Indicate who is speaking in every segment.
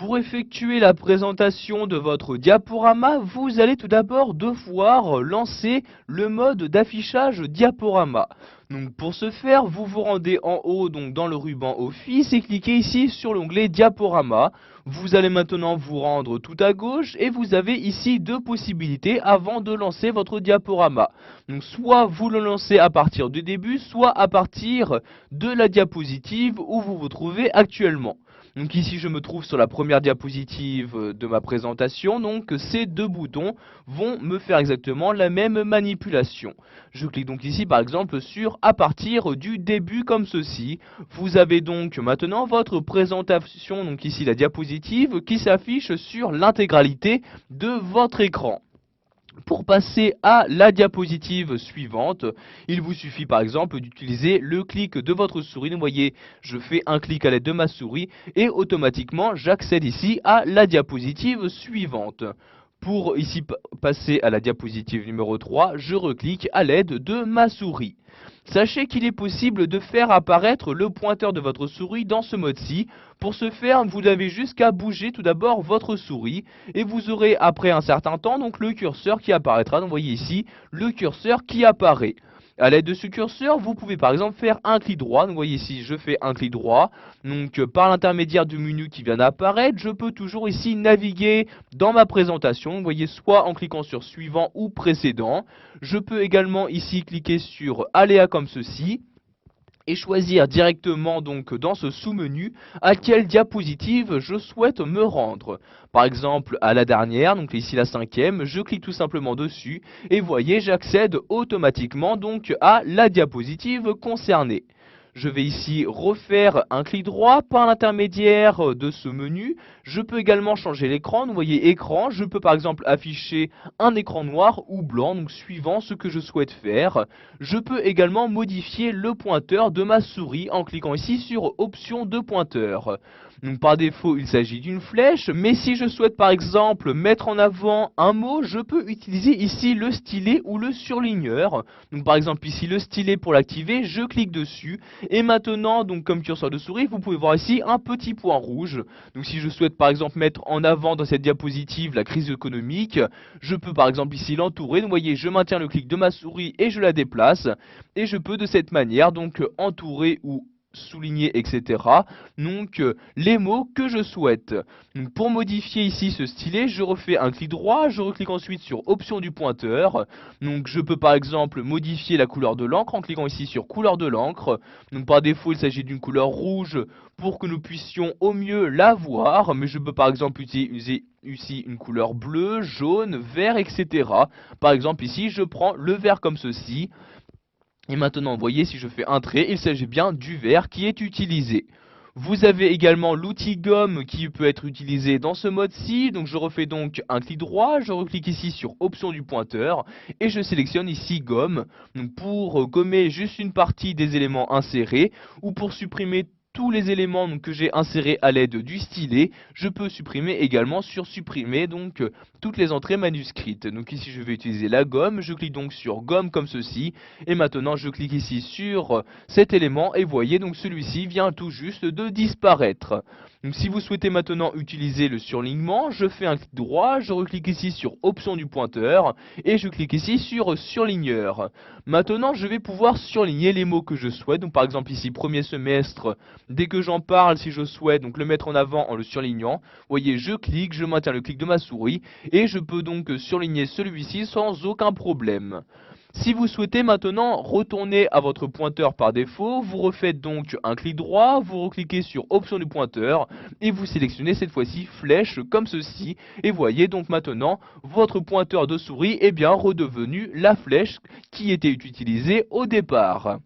Speaker 1: Pour effectuer la présentation de votre diaporama, vous allez tout d'abord devoir lancer le mode d'affichage diaporama. Donc pour ce faire, vous vous rendez en haut dans le ruban Office et cliquez ici sur l'onglet Diaporama. Vous allez maintenant vous rendre tout à gauche et vous avez ici deux possibilités avant de lancer votre diaporama. Donc soit vous le lancez à partir du début, soit à partir de la diapositive où vous vous trouvez actuellement. Donc ici je me trouve sur la première diapositive de ma présentation, donc ces deux boutons vont me faire exactement la même manipulation. Je clique donc ici par exemple sur à partir du début comme ceci. Vous avez donc maintenant votre présentation, donc ici la diapositive qui s'affiche sur l'intégralité de votre écran. Pour passer à la diapositive suivante, il vous suffit par exemple d'utiliser le clic de votre souris. Vous voyez, je fais un clic à l'aide de ma souris et automatiquement j'accède ici à la diapositive suivante. Pour ici passer à la diapositive numéro 3, je reclique à l'aide de ma souris. Sachez qu'il est possible de faire apparaître le pointeur de votre souris dans ce mode-ci. Pour ce faire, vous n'avez juste qu'à bouger tout d'abord votre souris et vous aurez après un certain temps donc le curseur qui apparaîtra. Donc vous voyez ici le curseur qui apparaît. À l'aide de ce curseur, vous pouvez par exemple faire un clic droit. Donc vous voyez ici, je fais un clic droit. Donc par l'intermédiaire du menu qui vient d'apparaître, je peux toujours ici naviguer dans ma présentation. Vous voyez, soit en cliquant sur suivant ou précédent. Je peux également ici cliquer sur aléa comme ceci et choisir directement donc dans ce sous-menu à quelle diapositive je souhaite me rendre. Par exemple à la dernière, donc ici la cinquième, je clique tout simplement dessus et voyez j'accède automatiquement donc à la diapositive concernée. Je vais ici refaire un clic droit par l'intermédiaire de ce menu. Je peux également changer l'écran. Vous voyez écran, je peux par exemple afficher un écran noir ou blanc, donc suivant ce que je souhaite faire. Je peux également modifier le pointeur de ma souris en cliquant ici sur option de pointeur. Donc par défaut il s'agit d'une flèche, mais si je souhaite par exemple mettre en avant un mot, je peux utiliser ici le stylet ou le surligneur. Donc par exemple ici le stylet pour l'activer, je clique dessus et maintenant donc comme curseur de souris vous pouvez voir ici un petit point rouge. Donc si je souhaite par exemple mettre en avant dans cette diapositive la crise économique, je peux par exemple ici l'entourer. Donc vous voyez je maintiens le clic de ma souris et je la déplace et je peux de cette manière donc entourer ou souligner, etc. Donc les mots que je souhaite. Donc, pour modifier ici ce stylet, je refais un clic droit, je reclique ensuite sur option du pointeur. Donc je peux par exemple modifier la couleur de l'encre en cliquant ici sur couleur de l'encre. Donc par défaut il s'agit d'une couleur rouge pour que nous puissions au mieux la voir, mais je peux par exemple utiliser ici une couleur bleue, jaune, vert, etc. Par exemple ici je prends le vert comme ceci. Et maintenant, vous voyez, si je fais un trait, il s'agit bien du vert qui est utilisé. Vous avez également l'outil gomme qui peut être utilisé dans ce mode-ci. Donc je refais donc un clic droit, je reclique ici sur option du pointeur et je sélectionne ici gomme. Donc pour gommer juste une partie des éléments insérés ou pour supprimer tous les éléments que j'ai insérés à l'aide du stylet, je peux supprimer également sur supprimer donc toutes les entrées manuscrites. Donc ici je vais utiliser la gomme, je clique donc sur gomme comme ceci et maintenant je clique ici sur cet élément et voyez donc celui-ci vient tout juste de disparaître. Donc si vous souhaitez maintenant utiliser le surlignement, je fais un clic droit, je reclique ici sur option du pointeur et je clique ici sur surligneur. Maintenant je vais pouvoir surligner les mots que je souhaite. Donc par exemple ici premier semestre, dès que j'en parle, si je souhaite donc le mettre en avant en le surlignant, vous voyez je clique, je maintiens le clic de ma souris et je peux donc surligner celui-ci sans aucun problème. Si vous souhaitez maintenant retourner à votre pointeur par défaut, vous refaites donc un clic droit, vous recliquez sur option du pointeur et vous sélectionnez cette fois-ci flèche comme ceci. Et voyez donc maintenant votre pointeur de souris est bien redevenu la flèche qui était utilisée au départ.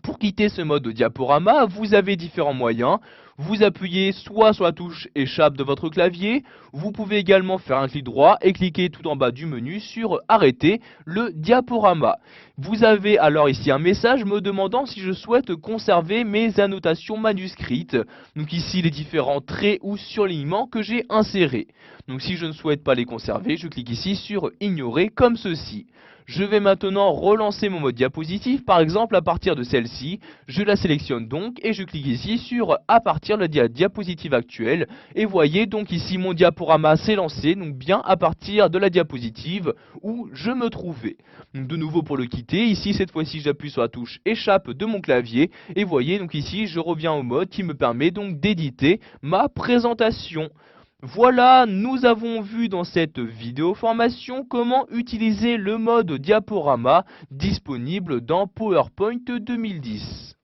Speaker 1: Pour quitter ce mode de diaporama, vous avez différents moyens. Vous appuyez soit sur la touche échappe de votre clavier, vous pouvez également faire un clic droit et cliquer tout en bas du menu sur arrêter le diaporama. Vous avez alors ici un message me demandant si je souhaite conserver mes annotations manuscrites. Donc ici les différents traits ou surlignements que j'ai insérés. Donc si je ne souhaite pas les conserver, je clique ici sur ignorer comme ceci. Je vais maintenant relancer mon mode diapositive, par exemple à partir de celle-ci. Je la sélectionne donc et je clique ici sur à partir de la diapositive actuelle. Et voyez donc ici mon diaporama s'est lancé, donc bien à partir de la diapositive où je me trouvais. Donc de nouveau pour le quitter, ici cette fois-ci j'appuie sur la touche échappe de mon clavier. Et voyez donc ici je reviens au mode qui me permet donc d'éditer ma présentation. Voilà, nous avons vu dans cette vidéo formation comment utiliser le mode diaporama disponible dans PowerPoint 2010.